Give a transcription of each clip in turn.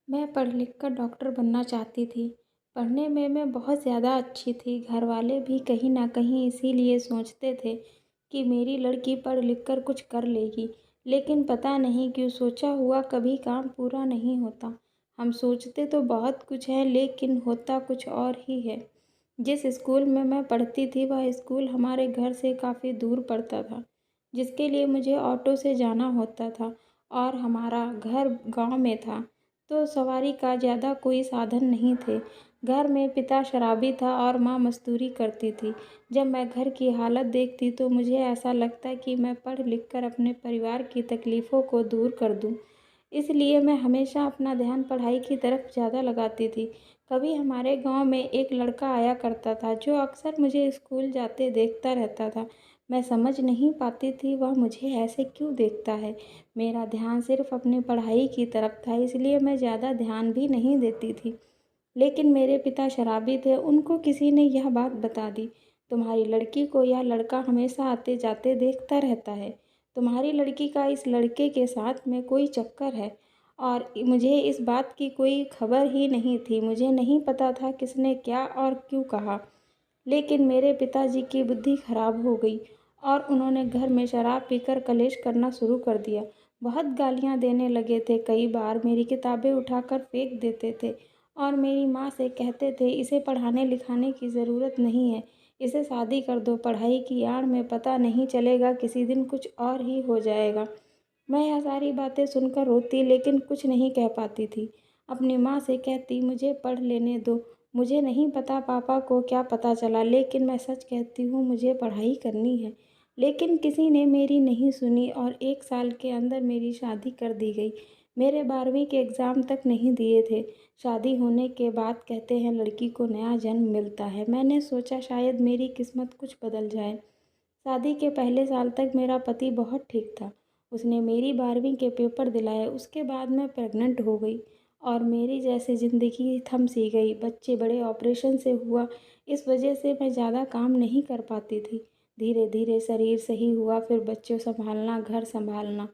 मैं पढ़ लिख कर डॉक्टर बनना चाहती थी। पढ़ने में मैं बहुत ज़्यादा अच्छी थी। घरवाले भी कहीं न कहीं इसीलिए सोचते थे कि मेरी लड़की पढ़ लिख कर कुछ कर लेगी। लेकिन पता नहीं क्यों सोचा हुआ कभी काम पूरा नहीं होता। हम सोचते तो बहुत कुछ है लेकिन होता कुछ और ही है। जिस स्कूल में मैं पढ़ती थी वह स्कूल हमारे घर से काफ़ी दूर पड़ता था, जिसके लिए मुझे ऑटो से जाना होता था और हमारा घर गाँव में था। तो सवारी का ज़्यादा कोई साधन नहीं थे। घर में पिता शराबी था और माँ मज़दूरी करती थी। जब मैं घर की हालत देखती तो मुझे ऐसा लगता कि मैं पढ़ लिख कर अपने परिवार की तकलीफ़ों को दूर कर दूँ। इसलिए मैं हमेशा अपना ध्यान पढ़ाई की तरफ ज़्यादा लगाती थी। कभी हमारे गाँव में एक लड़का आया करता था जो अक्सर मुझे स्कूल जाते देखता रहता था। मैं समझ नहीं पाती थी वह मुझे ऐसे क्यों देखता है। मेरा ध्यान सिर्फ़ अपनी पढ़ाई की तरफ था इसलिए मैं ज़्यादा ध्यान भी नहीं देती थी। लेकिन मेरे पिता शराबी थे, उनको किसी ने यह बात बता दी, तुम्हारी लड़की को यह लड़का हमेशा आते-जाते देखता रहता है। तुम्हारी लड़की का इस लड़के के साथ में कोई चक्कर है। और मुझे इस बात की कोई खबर ही नहीं थी। मुझे नहीं पता था किसने क्या और क्यों कहा। लेकिन मेरे पिताजी की बुद्धि खराब हो गई और उन्होंने घर में शराब पीकर कलेश करना शुरू कर दिया। बहुत गालियाँ देने लगे थे, कई बार मेरी किताबें उठाकर फेंक देते थे और मेरी माँ से कहते थे इसे पढ़ाने लिखाने की ज़रूरत नहीं है, इसे शादी कर दो, पढ़ाई की आड़ में पता नहीं चलेगा किसी दिन कुछ और ही हो जाएगा। मैं यह सारी बातें सुनकर रोती लेकिन कुछ नहीं कह पाती थी। अपनी माँ से कहती मुझे पढ़ लेने दो। मुझे नहीं पता पापा को क्या पता चला लेकिन मैं सच कहती हूँ मुझे पढ़ाई करनी है। लेकिन किसी ने मेरी नहीं सुनी और 1 साल के अंदर मेरी शादी कर दी गई। मेरे 12वीं के एग्ज़ाम तक नहीं दिए थे। शादी होने के बाद कहते हैं लड़की को नया जन्म मिलता है। मैंने सोचा शायद मेरी किस्मत कुछ बदल जाए। शादी के पहले साल तक मेरा पति बहुत ठीक था। उसने मेरी 12वीं के पेपर दिलाए, उसके बाद मैं प्रेग्नेंट हो गई और मेरी जैसे ज़िंदगी थम सी गई। बच्चे बड़े ऑपरेशन से हुआ, इस वजह से मैं ज़्यादा काम नहीं कर पाती थी। धीरे-धीरे शरीर सही हुआ, फिर बच्चों सँभालना, घर सँभालना।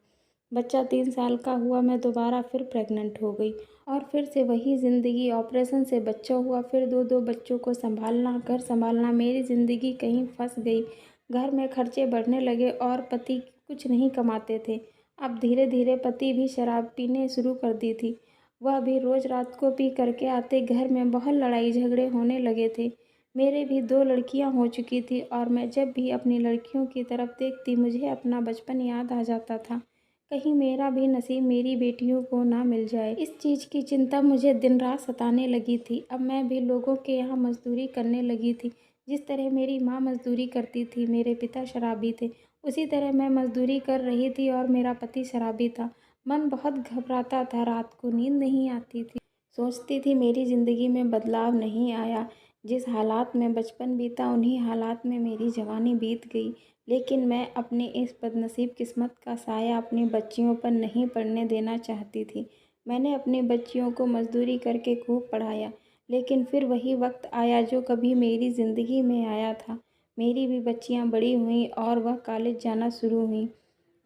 बच्चा 3 साल का हुआ, मैं दोबारा फिर प्रेग्नेंट हो गई और फिर से वही ज़िंदगी, ऑपरेशन से बच्चा हुआ, फिर 2-2 बच्चों को सँभालना, घर सँभालना, मेरी ज़िंदगी कहीं फँस गई। घर में खर्चे बढ़ने लगे और पति कुछ नहीं कमाते थे। अब धीरे-धीरे पति भी शराब पीने शुरू कर दी थी। वह भी रोज़ रात को पी कर के आते, घर में बहुत लड़ाई झगड़े होने लगे थे। मेरे भी 2 लड़कियां हो चुकी थी और मैं जब भी अपनी लड़कियों की तरफ देखती मुझे अपना बचपन याद आ जाता था। कहीं मेरा भी नसीब मेरी बेटियों को ना मिल जाए। इस चीज़ की चिंता मुझे दिन-रात सताने लगी थी। अब मैं भी लोगों के यहाँ मज़दूरी करने लगी थी। जिस तरह मेरी माँ मज़दूरी करती थी, मेरे पिता शराबी थे, उसी तरह मैं मज़दूरी कर रही थी और मेरा पति शराबी था। मन बहुत घबराता था, रात को नींद नहीं आती थी। सोचती थी मेरी ज़िंदगी में बदलाव नहीं आया। जिस हालात में बचपन बीता उन्हीं हालात में मेरी जवानी बीत गई। लेकिन मैं अपनी इस बदनसीब किस्मत का साया अपनी बच्चियों पर नहीं पड़ने देना चाहती थी। मैंने अपनी बच्चियों को मज़दूरी करके खूब पढ़ाया, लेकिन फिर वही वक्त आया जो कभी मेरी ज़िंदगी में आया था। मेरी भी बच्चियां बड़ी हुईं और वह कॉलेज जाना शुरू हुईं।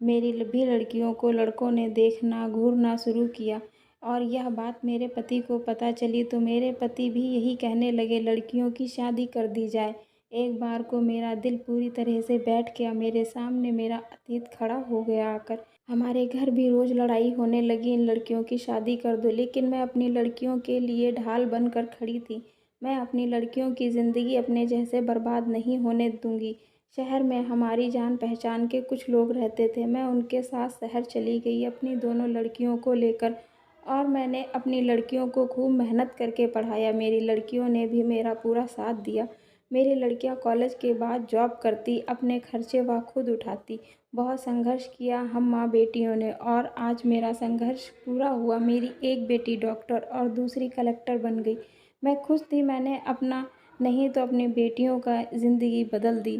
मेरी भी लड़कियों को लड़कों ने देखना घूरना शुरू किया और यह बात मेरे पति को पता चली तो मेरे पति भी यही कहने लगे लड़कियों की शादी कर दी जाए। एक बार को मेरा दिल पूरी तरह से बैठ गया। मेरे सामने मेरा अतीत खड़ा हो गया आकर। हमारे घर भी रोज़ लड़ाई होने लगी इन लड़कियों की शादी कर दो, लेकिन मैं अपनी लड़कियों के लिए ढाल बनकर खड़ी थी। मैं अपनी लड़कियों की ज़िंदगी अपने जैसे बर्बाद नहीं होने दूंगी। शहर में हमारी जान पहचान के कुछ लोग रहते थे। मैं उनके साथ शहर चली गई अपनी दोनों लड़कियों को लेकर और मैंने अपनी लड़कियों को खूब मेहनत करके पढ़ाया। मेरी लड़कियों ने भी मेरा पूरा साथ दिया। मेरी लड़कियां कॉलेज के बाद जॉब करती, अपने खर्चे वह खुद उठाती। बहुत संघर्ष किया हम माँ बेटियों ने और आज मेरा संघर्ष पूरा हुआ। मेरी एक बेटी डॉक्टर और दूसरी कलेक्टर बन गई। मैं खुश थी। मैंने अपना नहीं तो अपनी बेटियों का ज़िंदगी बदल दी।